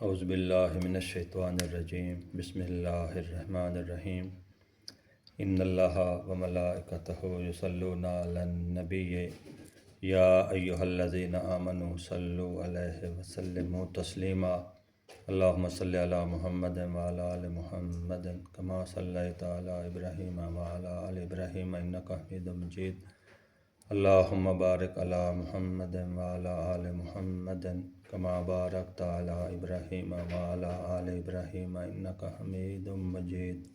اعوذ باللہ من الشیطان الرجیم بسم اللہ الرحمن الرحیم ان اللہ وملائکتہ یصلون علی النبی یا ایہا الذین آمنوا صلوا علیہ وسلموا تسلیما اللہم صلی علی محمد وعلی آل محمد کما صلیت علی ابراہیم وعلی آل ابراہیم انک حمید مجید اللہم بارک علی محمد وعلی آل محمد کما بارکت علی ابراہیم وعلی آل ابراہیم انک حمید مجید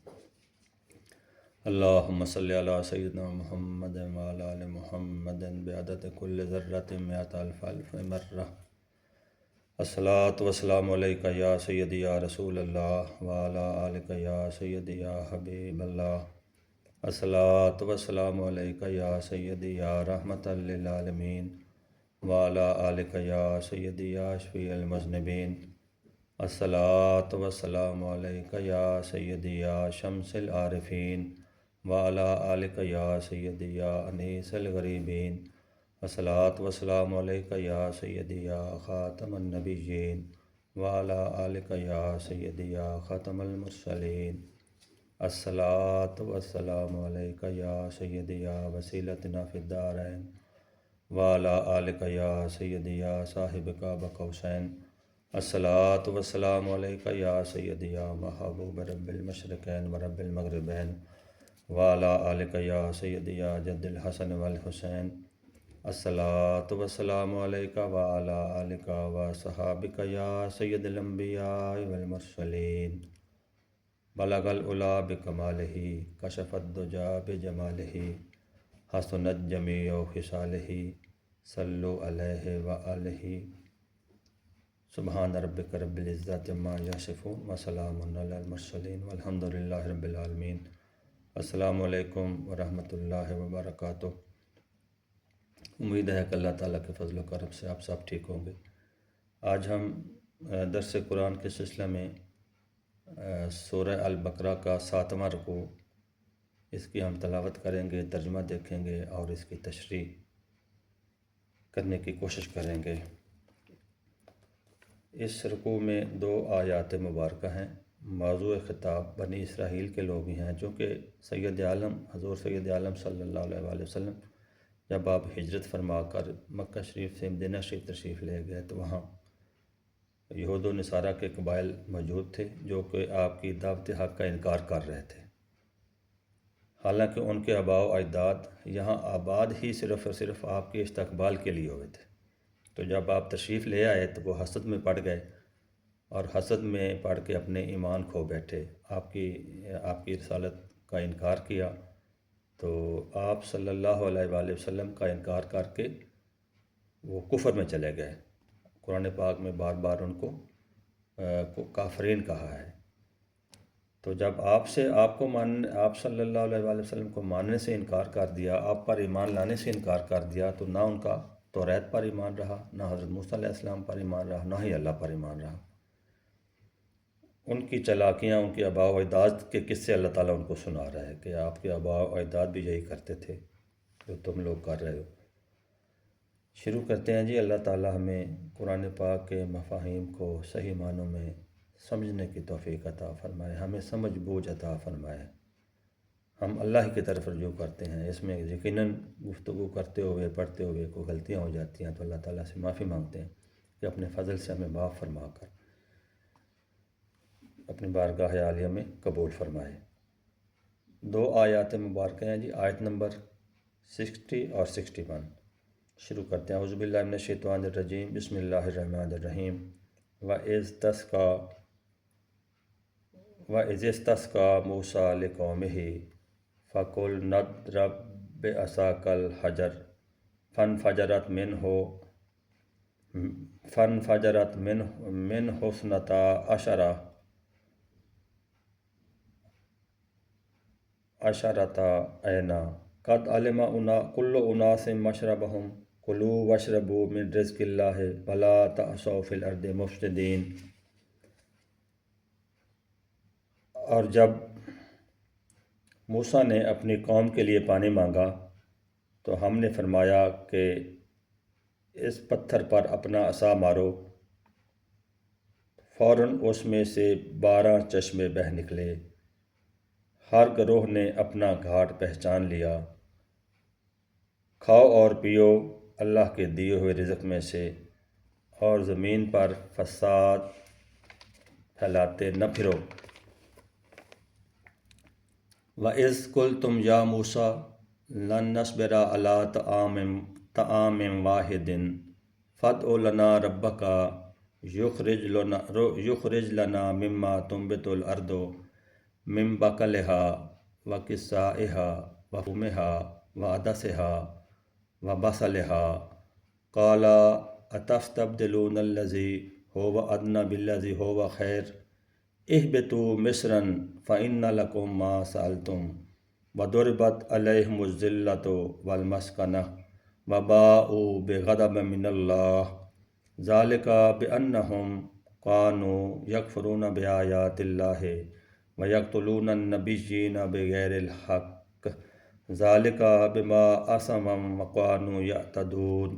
اللہم صلی علی سیدنا محمد وعلی آل محمد بعدد کل ذرۃ مئۃ الف الف مرہ الصلاۃ والسلام علیکہ یا سیدی یا رسول اللہ وعلی آلک یا سیدی یا حبیب اللہ الصلاۃ والسلام علیکہ یا سیدی یا رحمۃ للعالمین وعلی آلک یا سیدی یا شفیع المذنبین الصلاۃ والسلام علیکہ یا سیدی یا شمس العارفین وعلی آلک یا سیدی یا انیس الغریبین الصلاۃ والسلام علیکہ یا سیدی یا خاتم النبیین وعلی آلک یا سیدی یا ختم المرسلین الصلاۃ والسلام علیکہ یا سیدی یا وسیلتنا فی الدارین وعلی آلک یا سیدی یا صاحب قاب قوسین الصلاۃ والسلام علیکہ یا سیدی یا محبوب رب المشرقین و رب المغربین وعلی آلک یا سیدی یا جد الحسن والحسین الصلاۃ والسلام علیکہ وعلی آلک و صحابک یا سید الانبیاء والمرسلین بلغ العلا بکمالہ کشف الدجا بجمالہ حسنت جمیع خصالہ صلو علیہ وآلہ سبحان ربک رب العزت عما یصفون وسلام علی المرسلین والحمد للہ رب العالمین۔ السلام علیکم ورحمۃ اللہ وبرکاتہ۔ امید ہے کہ اللہ تعالیٰ کے فضل و کرم سے آپ سب ٹھیک ہوں گے۔ آج ہم درس قرآن کے سلسلے میں سورہ البقرہ کا 7واں رکوع اس کی ہم تلاوت کریں گے، ترجمہ دیکھیں گے اور اس کی تشریح کرنے کی کوشش کریں گے۔ اس رکوع میں 2 آیات مبارکہ ہیں۔ موضوع خطاب بنی اسرائیل کے لوگ ہی ہیں، چونکہ سید عالم حضور سید عالم صلی اللہ علیہ وآلہ وسلم جب آپ ہجرت فرما کر مکہ شریف سے مدینہ شریف تشریف لے گئے تو وہاں یہود و نصارہ کے قبائل موجود تھے جو کہ آپ کی دعوت حق کا انکار کر رہے تھے، حالانکہ ان کے آباء و اجداد یہاں آباد ہی صرف اور صرف آپ کے استقبال کے لیے ہوئے تھے۔ تو جب آپ تشریف لے آئے تو وہ حسد میں پڑ گئے اور حسد میں پڑ کے اپنے ایمان کھو بیٹھے، آپ کی رسالت کا انکار کیا، تو آپ صلی اللہ علیہ وآلہ وسلم کا انکار کر کے وہ کفر میں چلے گئے۔ قرآن پاک میں بار بار ان کو کافرین کہا ہے۔ تو جب آپ صلی اللہ علیہ وآلہ وسلم کو ماننے سے انکار کر دیا، آپ پر ایمان لانے سے انکار کر دیا، تو نہ ان کا توریت پر ایمان رہا، نہ حضرت موسیٰ علیہ السلام پر ایمان رہا، نہ ہی اللہ پر ایمان رہا۔ ان کی چالاکیاں، ان کے آباء و اجداد کے قصے اللہ تعالیٰ ان کو سنا رہا ہے کہ آپ کے آباء و اجداد بھی یہی کرتے تھے جو تم لوگ کر رہے ہو۔ شروع کرتے ہیں جی۔ اللہ تعالیٰ ہمیں قرآن پاک کے مفاہیم کو صحیح معنوں میں سمجھنے کی توفیق عطا فرمائے، ہمیں سمجھ بوجھ عطا فرمائے۔ ہم اللہ ہی کی طرف رجوع کرتے ہیں، اس میں یقیناً گفتگو کرتے ہوئے پڑھتے ہوئے کوئی غلطیاں ہو جاتی ہیں تو اللہ تعالیٰ سے معافی مانگتے ہیں کہ اپنے فضل سے ہمیں معاف فرما کر اپنی بارگاہ عالیہ میں قبول فرمائے۔ 2 آیات مبارکہ ہیں جی، آیت نمبر 60 اور 61۔ شروع کرتے ہیں۔ اعوذ باللہ من الشیطان الرجیم بسم اللہ الرحمن الرحیم۔ وَإِذِ اسْتَسْقَىٰ مُوسَىٰ لِقَوْمِهِ فَقُلْنَا اضْرِب بِّعَصَاكَ الْحَجَرَ فَانْفَجَرَتْ مِنْهُ اثْنَتَا عَشْرَةَ عَيْنًا قَدْ عَلِمَ كُلُّ أُنَاسٍ مَّشْرَبَهُمْ كُلُوا وَاشْرَبُوا مِن رِّزْقِ اللَّهِ وَلَا تَعْثَوْا فِي الْأَرْضِ مُفْسِدِينَ۔ اور جب موسیٰ نے اپنی قوم کے لیے پانی مانگا تو ہم نے فرمایا کہ اس پتھر پر اپنا عصا مارو، فوراً اس میں سے 12 چشمے بہہ نکلے۔ ہر گروہ نے اپنا گھاٹ پہچان لیا۔ کھاؤ اور پیو اللہ کے دیے ہوئے رزق میں سے، اور زمین پر فساد پھیلاتے نہ پھرو۔ وَإِذْ قُلْتُمْ يَا مُوسَىٰ لَن نَّصْبِرَ عَلَىٰ طَعَامٍ وَاحِدٍ فَادْعُ لَنَا رَبَّكَ يُخْرِجْ لَنَا مِمَّا تُنبِتُ الْأَرْضُ مِن بَقْلِهَا وَقِثَّائِهَا وَفُومِهَا وَعَدَسِهَا وَبَصَلِهَا قَالَ أَتَسْتَبْدِلُونَ الَّذِي هُوَ أَدْنَىٰ بِالَّذِي هُوَ خَيْرٌ اهْبِطُوا مِصْرًا فَإِنَّ لَكُم مَّا سَأَلْتُمْ وَضُرِبَتْ عَلَيْهِمُ الذِّلَّةُ وَالْمَسْكَنَةُ وَبَاءُوا بِغَضَبٍ مِّنَ اللَّهِ ذَٰلِكَ بِأَنَّهُمْ كَانُوا يَكْفُرُونَ بِآيَاتِ اللَّهِ وَيَقْتُلُونَ النَّبِيِّينَ بِغَيْرِ الْحَقِّ ذَٰلِكَ بِمَا عَصَوْا وَكَانُوا يَعْتَدُونَ۔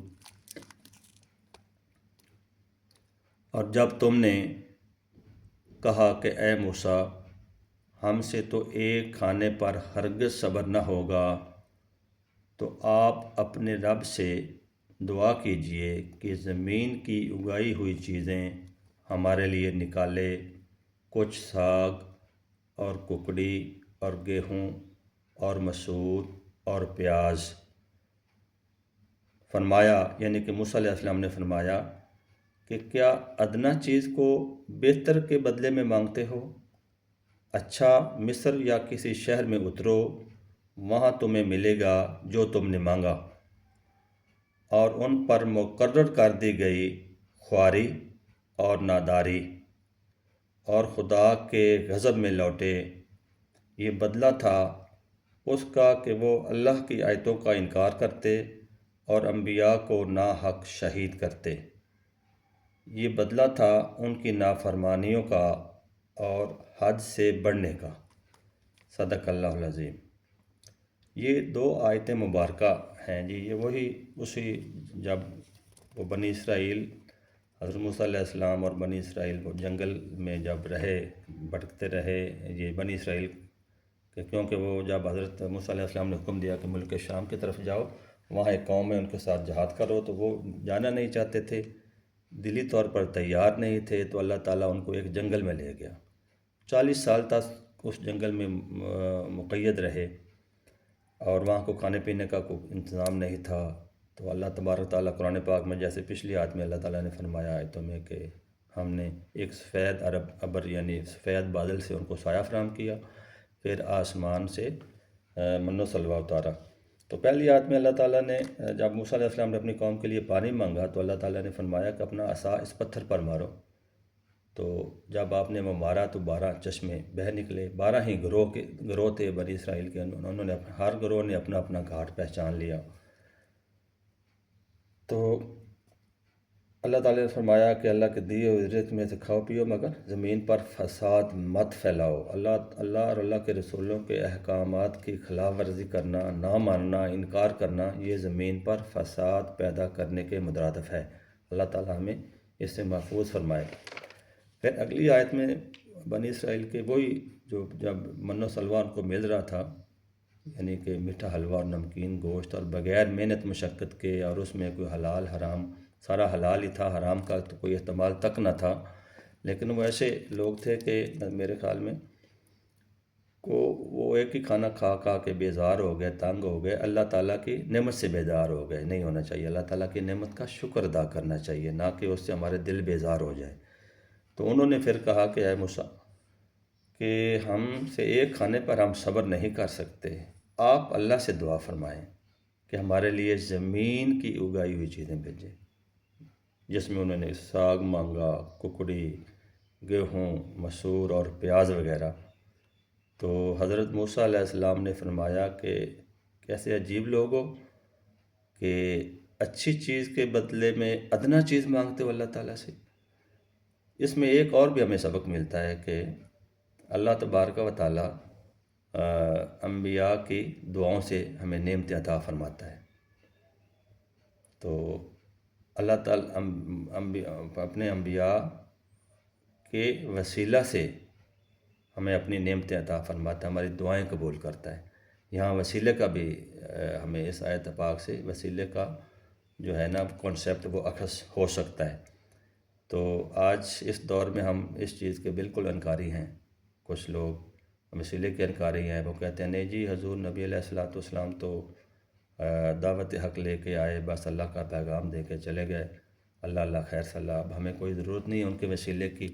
اور جب تم نے کہا کہ اے موسیٰ، ہم سے تو ایک کھانے پر ہرگز صبر نہ ہوگا، تو آپ اپنے رب سے دعا کیجئے کہ زمین کی اگائی ہوئی چیزیں ہمارے لیے نکالے، کچھ ساگ اور ککڑی اور گیہوں اور مسور اور پیاز۔ فرمایا، یعنی کہ موسیٰ علیہ السلام نے فرمایا کہ کیا ادنیٰ چیز کو بہتر کے بدلے میں مانگتے ہو؟ اچھا، مصر یا کسی شہر میں اترو، وہاں تمہیں ملے گا جو تم نے مانگا۔ اور ان پر مقرر کر دی گئی خواری اور ناداری، اور خدا کے غضب میں لوٹے۔ یہ بدلہ تھا اس کا کہ وہ اللہ کی آیتوں کا انکار کرتے اور انبیاء کو ناحق شہید کرتے۔ یہ بدلہ تھا ان کی نافرمانیوں کا اور حد سے بڑھنے کا۔ صدق اللہ العظیم۔ یہ 2 آیتیں مبارکہ ہیں جی، یہ اسی جب وہ بنی اسرائیل، حضرت موسیٰ علیہ السلام اور بنی اسرائیل وہ جنگل میں جب رہے، بھٹکتے رہے، یہ بنی اسرائیل کیونکہ وہ جب حضرت موسیٰ علیہ السلام نے حکم دیا کہ ملک شام کی طرف جاؤ، وہاں ایک قوم ہے ان کے ساتھ جہاد کرو، تو وہ جانا نہیں چاہتے تھے، دلی طور پر تیار نہیں تھے، تو اللہ تعالیٰ ان کو ایک جنگل میں لے گیا۔ 40 سال تک اس جنگل میں مقید رہے، اور وہاں کو کھانے پینے کا کوئی انتظام نہیں تھا۔ تو اللہ تبارک تعالیٰ قرآن پاک میں جیسے پچھلی آیت میں اللہ تعالیٰ نے فرمایا آیتوں میں کہ ہم نے ایک سفید ابر یعنی سفید بادل سے ان کو سایہ فراہم کیا، پھر آسمان سے من و سلوہ اتارا۔ تو پہلی آیت میں اللہ تعالیٰ نے جب موسیٰ علیہ السلام نے اپنی قوم کے لیے پانی مانگا تو اللہ تعالیٰ نے فرمایا کہ اپنا عصا اس پتھر پر مارو۔ تو جب آپ نے وہ مارا تو 12 چشمے بہہ نکلے۔ 12 ہی گروہ تھے بنی اسرائیل کے، انہوں نے ہر گروہ نے اپنا اپنا گھاٹ پہچان لیا۔ تو اللہ تعالیٰ نے فرمایا کہ اللہ کے دیے ہوئے رزق میں سے کھاؤ پیو، مگر زمین پر فساد مت پھیلاؤ۔ اللہ اور اللہ کے رسولوں کے احکامات کی خلاف ورزی کرنا، نہ ماننا، انکار کرنا، یہ زمین پر فساد پیدا کرنے کے مترادف ہے۔ اللہ تعالیٰ ہمیں اس سے محفوظ فرمائے۔ پھر اگلی آیت میں بنی اسرائیل کے وہی جو جب من و سلوہ ان کو مل رہا تھا، یعنی کہ میٹھا حلوہ اور نمکین گوشت، اور بغیر محنت مشقت کے، اور اس میں کوئی حلال حرام، سارا حلال ہی تھا، حرام کا تو کوئی احتمال تک نہ تھا، لیکن وہ ایسے لوگ تھے کہ میرے خیال میں وہ ایک ہی کھانا کھا کھا کے بیزار ہو گئے، تنگ ہو گئے، اللہ تعالیٰ کی نعمت سے بیزار ہو گئے۔ نہیں ہونا چاہیے، اللہ تعالیٰ کی نعمت کا شکر ادا کرنا چاہیے، نہ کہ اس سے ہمارے دل بیزار ہو جائے۔ تو انہوں نے پھر کہا کہ اے موسیٰ کہ ہم سے ایک کھانے پر ہم صبر نہیں کر سکتے، آپ اللہ سے دعا فرمائیں کہ ہمارے لیے زمین کی اگائی ہوئی چیزیں بھیجیں، جس میں انہوں نے ساگ مانگا، ککڑی، گیہوں، مسور اور پیاز وغیرہ۔ تو حضرت موسیٰ علیہ السلام نے فرمایا کہ کیسے عجیب لوگ ہو کہ اچھی چیز کے بدلے میں ادنیٰ چیز مانگتے ہو اللہ تعالیٰ سے۔ اس میں ایک اور بھی ہمیں سبق ملتا ہے کہ اللہ تبارک و تعالیٰ انبیاء کی دعاؤں سے ہمیں نعمت عطا فرماتا ہے۔ تو اللہ تعالیٰ اپنے انبیاء کے وسیلہ سے ہمیں اپنی نعمتیں عطا فرماتا ہے، ہماری دعائیں قبول کرتا ہے۔ یہاں وسیلے کا بھی ہمیں اس آیت پاک سے وسیلے کا جو ہے نا کانسیپٹ وہ اخذ ہو سکتا ہے۔ تو آج اس دور میں ہم اس چیز کے بالکل انکاری ہیں۔ کچھ لوگ وسیلے کے انکاری ہیں، وہ کہتے ہیں نہیں جی حضور نبی علیہ الصلوۃ والسلام تو دعوت حق لے کے آئے، بس اللہ کا پیغام دے کے چلے گئے، اللہ اللہ خیر صلی، اب ہمیں کوئی ضرورت نہیں ہے ان کے وسیلے کی،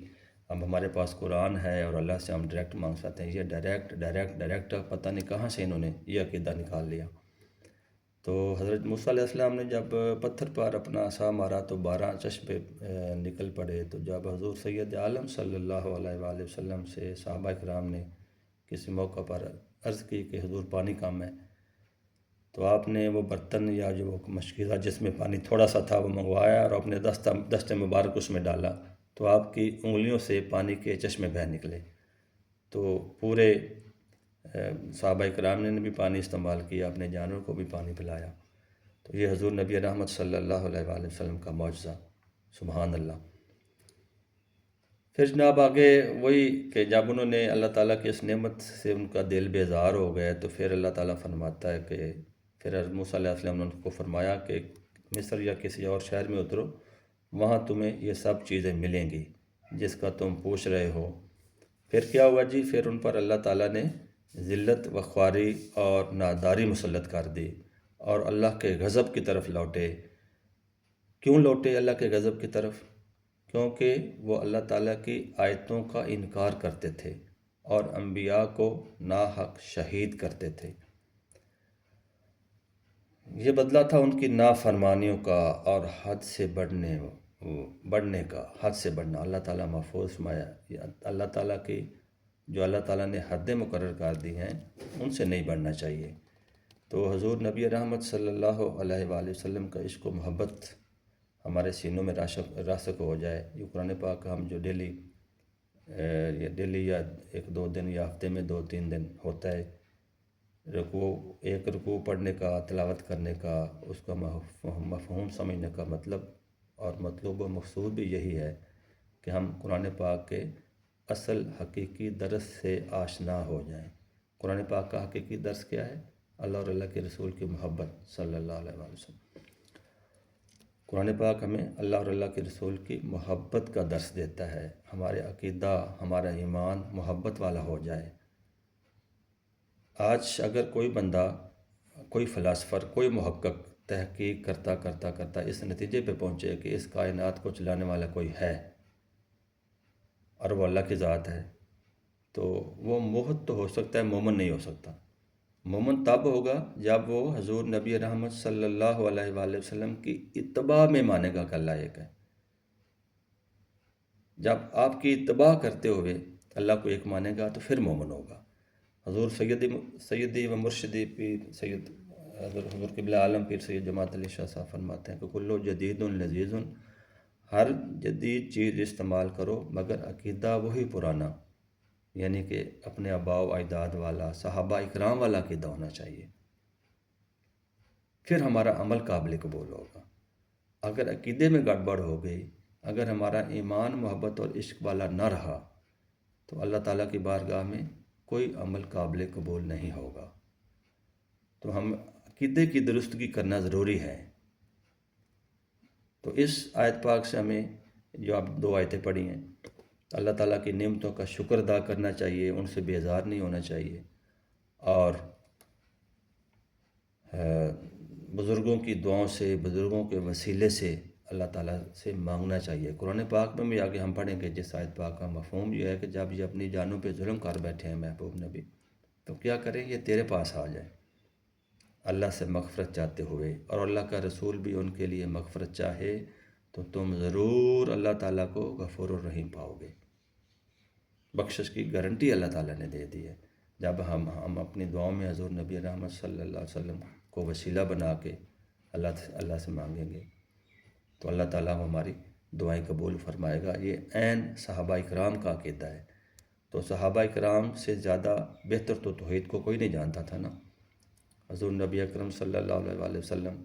اب ہمارے پاس قرآن ہے اور اللہ سے ہم ڈائریکٹ مانگ سکتے ہیں۔ یہ ڈائریکٹ پتہ نہیں کہاں سے انہوں نے یہ عقیدہ نکال لیا۔ تو حضرت موسیٰ علیہ السلام نے جب پتھر پر اپنا عصا مارا تو 12 چشمے نکل پڑے۔ تو جب حضور سید عالم صلی اللہ علیہ وآلہ وسلم سے صحابہ کرام نے کسی موقع پر عرض کی کہ حضور پانی کم ہے، تو آپ نے وہ برتن یا جو وہ مشکیزہ جس میں پانی تھوڑا سا تھا وہ منگوایا اور اپنے دست مبارک اس میں ڈالا، تو آپ کی انگلیوں سے پانی کے چشمے بہہ نکلے۔ تو پورے صحابہ کرام نے بھی پانی استعمال کیا، اپنے جانوروں کو بھی پانی پلایا۔ تو یہ حضور نبی رحمت صلی اللہ علیہ وآلہ وسلم کا معجزہ، سبحان اللہ۔ پھر جناب آگے وہی کہ جب انہوں نے اللہ تعالیٰ کی اس نعمت سے ان کا دل بیزار ہو گئے، تو پھر اللہ تعالیٰ فرماتا ہے کہ پھر حضرت موسیٰ علیہ السلام نے ان کو فرمایا کہ مصر یا کسی اور شہر میں اترو، وہاں تمہیں یہ سب چیزیں ملیں گی جس کا تم پوچھ رہے ہو۔ پھر کیا ہوا جی؟ پھر ان پر اللہ تعالیٰ نے ذلت و خواری اور ناداری مسلط کر دی اور اللہ کے غضب کی طرف لوٹے۔ کیوں لوٹے اللہ کے غضب کی طرف؟ کیونکہ وہ اللہ تعالیٰ کی آیتوں کا انکار کرتے تھے اور انبیاء کو ناحق شہید کرتے تھے۔ یہ بدلہ تھا ان کی نافرمانیوں کا اور حد سے بڑھنے کا، حد سے بڑھنا۔ اللہ تعالیٰ محفوظ فرمایا، اللہ تعالیٰ کی جو اللہ تعالیٰ نے حدیں مقرر کر دی ہیں ان سے نہیں بڑھنا چاہیے۔ تو حضور نبی رحمت صلی اللہ علیہ وآلہ وسلم کا عشق و محبت ہمارے سینوں میں راسخ ہو جائے۔ یہ قرآن پاک ہم جو ڈیلی یا 1-2 دن یا ہفتے میں 2-3 دن ہوتا ہے، ایک رکوع پڑھنے کا، تلاوت کرنے کا، اس کا مفہوم سمجھنے کا مطلب اور مطلوب و مقصود بھی یہی ہے کہ ہم قرآن پاک کے اصل حقیقی درس سے آشنا ہو جائیں۔ قرآن پاک کا حقیقی درس کیا ہے؟ اللہ اور اللہ کے رسول کی محبت صلی اللہ علیہ وآلہ وسلم۔ قرآن پاک ہمیں اللہ اور اللہ کے رسول کی محبت کا درس دیتا ہے۔ ہمارے عقیدہ، ہمارا ایمان محبت والا ہو جائے۔ آج اگر کوئی بندہ، کوئی فلاسفر، کوئی محقق تحقیق کرتا اس نتیجے پہ پہنچے کہ اس کائنات کو چلانے والا کوئی ہے اور وہ اللہ کی ذات ہے، تو وہ موحد تو ہو سکتا ہے، مومن نہیں ہو سکتا۔ مومن تب ہوگا جب وہ حضور نبی رحمت صلی اللہ علیہ وآلہ وسلم کی اتباع میں مانے گا کہ اللہ ایک ہے۔ جب آپ کی اتباع کرتے ہوئے اللہ کو ایک مانے گا تو پھر مومن ہوگا۔ حضور سیدی و مرشدی پیر سید حضور قبلہ عالم پیر سید جماعت علی شاہ صاحب فرماتے ہیں کہ کلو جدید لذیذ، ہر جدید چیز استعمال کرو مگر عقیدہ وہی پرانا، یعنی کہ اپنے آباء و اجداد والا، صحابہ اکرام والا عقیدہ ہونا چاہیے، پھر ہمارا عمل قابل قبول ہوگا۔ اگر عقیدے میں گڑبڑ ہو گئی، اگر ہمارا ایمان محبت اور عشق والا نہ رہا، تو اللہ تعالیٰ کی بارگاہ میں کوئی عمل قابل قبول نہیں ہوگا۔ تو ہم عقیدے کی درستگی کرنا ضروری ہے۔ تو اس آیت پاک سے ہمیں جو آپ 2 آیتیں پڑھی ہیں، اللہ تعالیٰ کی نعمتوں کا شکر ادا کرنا چاہیے، ان سے بیزار نہیں ہونا چاہیے، اور بزرگوں کی دعاؤں سے، بزرگوں کے وسیلے سے اللہ تعالیٰ سے مانگنا چاہیے۔ قرآن پاک میں بھی آگے ہم پڑھیں گے جس آیت پاک کا مفہوم یہ ہے کہ جب یہ اپنی جانوں پہ ظلم کر بیٹھے ہیں محبوب نبی، تو کیا کریں؟ یہ تیرے پاس آ جائیں اللہ سے مغفرت چاہتے ہوئے، اور اللہ کا رسول بھی ان کے لیے مغفرت چاہے تو تم ضرور اللہ تعالیٰ کو غفور الرحیم پاؤ گے۔ بخشش کی گارنٹی اللہ تعالیٰ نے دے دی ہے۔ جب ہم اپنی دعاؤں میں حضور نبی رحمت صلی اللہ علیہ وسلم کو وسیلہ بنا کے اللہ سے مانگیں گے تو اللہ تعالیٰ ہماری دعائیں قبول فرمائے گا۔ یہ عین صحابہ اکرام کا عقیدہ ہے۔ تو صحابہ اکرام سے زیادہ بہتر تو توحید کو کوئی نہیں جانتا تھا نا۔ حضور نبی اکرم صلی اللہ علیہ وآلہ وسلم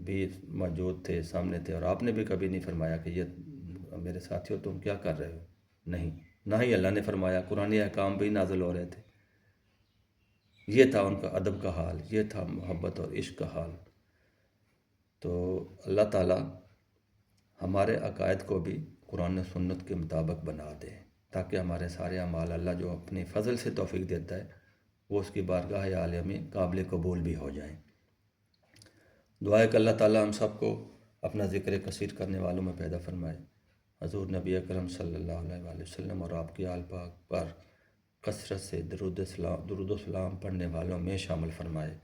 بھی موجود تھے، سامنے تھے، اور آپ نے بھی کبھی نہیں فرمایا کہ یہ میرے ساتھیو تم کیا کر رہے ہو؟ نہیں، نہ ہی اللہ نے فرمایا، قرآنی احکام بھی نازل ہو رہے تھے۔ یہ تھا ان کا ادب کا حال، یہ تھا محبت اور عشق کا حال۔ تو اللہ تعالیٰ ہمارے عقائد کو بھی قرآن و سنت کے مطابق بنا دے، تاکہ ہمارے سارے اعمال اللہ جو اپنے فضل سے توفیق دیتا ہے وہ اس کی بارگاہ عالیہ میں قابل قبول بھی ہو جائیں۔ دعا ہے کہ اللہ تعالیٰ ہم سب کو اپنا ذکر کثیر کرنے والوں میں پیدا فرمائے، حضور نبی اکرم صلی اللہ علیہ وآلہ وسلم اور آپ کی آل پاک پر کثرت سے درود و سلام پڑھنے والوں میں شامل فرمائے۔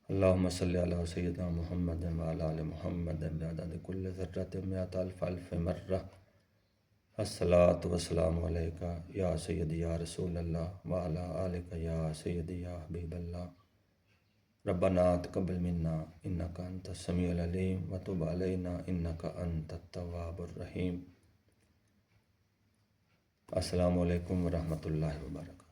اللہم صلی علی سیدنا محمد وعلی آل محمد بعدد کل ذرۃ مئۃ الف الف مرہ۔ الصلاۃ والسلام علیکہ یا سیدی یا رسول اللہ وعلی آلک یا سیدی یا حبیب اللہ۔ ربنا تقبل منا انک انت السمیع العلیم وتب علینا انک انت التواب الرحیم۔ السلام علیکم ورحمۃ اللہ وبرکاتہ۔